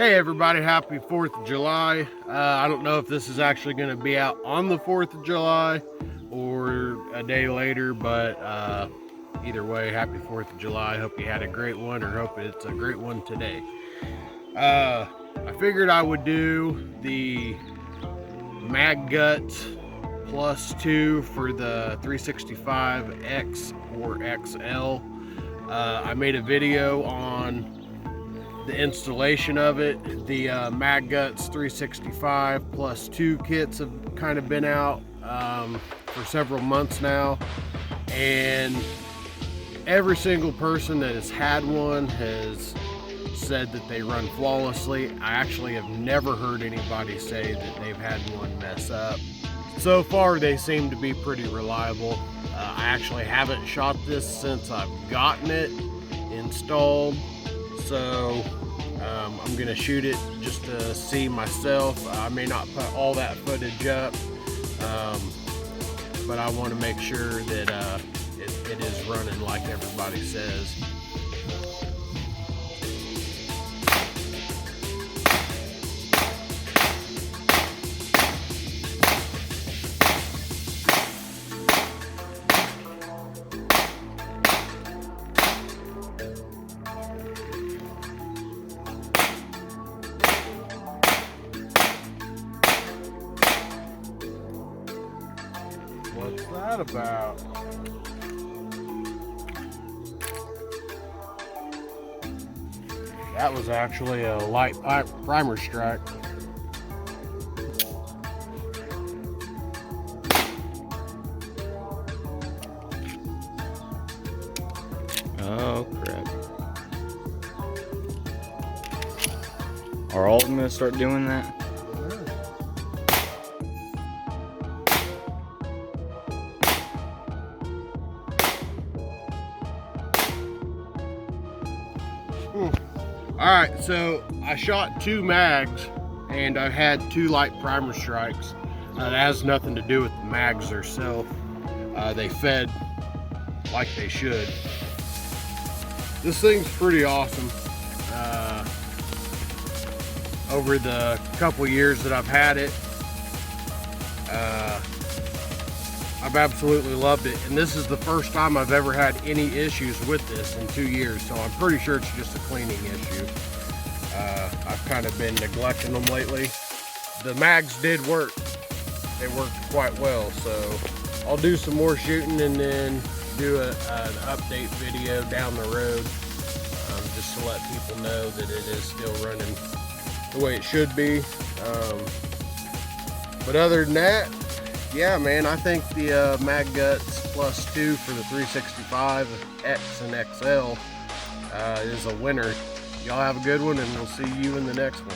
Hey everybody, happy 4th of July. I don't know if this is actually going to be out on the 4th of July or a day later, but either way, happy 4th of July. Hope you had a great one, or hope it's a great one today. I figured I would do the MagGuts +2 for the 365X or XL. I made a video on the installation of it. The MagGuts 365 +2 kits have kind of been out for several months now, and every single person that has had one has said that they run flawlessly. I actually have never heard anybody say that they've had one mess up. So far they seem to be pretty reliable. I actually haven't shot this since I've gotten it installed, so I'm gonna shoot it just to see myself. I may not put all that footage up, but I want to make sure that it is running like everybody says. What's that about? That was actually a light primer strike. Oh crap. Are all of them gonna start doing that? Alright, so I shot 2 mags and I've had 2 light primer strikes. That has nothing to do with the mags themselves. They fed like they should. This thing's pretty awesome. Over the couple years that I've had it, I've absolutely loved it, and this is the first time I've ever had any issues with this in 2 years, so I'm pretty sure it's just a cleaning issue. I've kind of been neglecting them lately. The mags did work. They worked quite well, so I'll do some more shooting and then do an update video down the road, just to let people know that it is still running the way it should be. But other than that, yeah, man, I think the MagGuts +2 for the 365X and XL is a winner. Y'all have a good one, and we'll see you in the next one.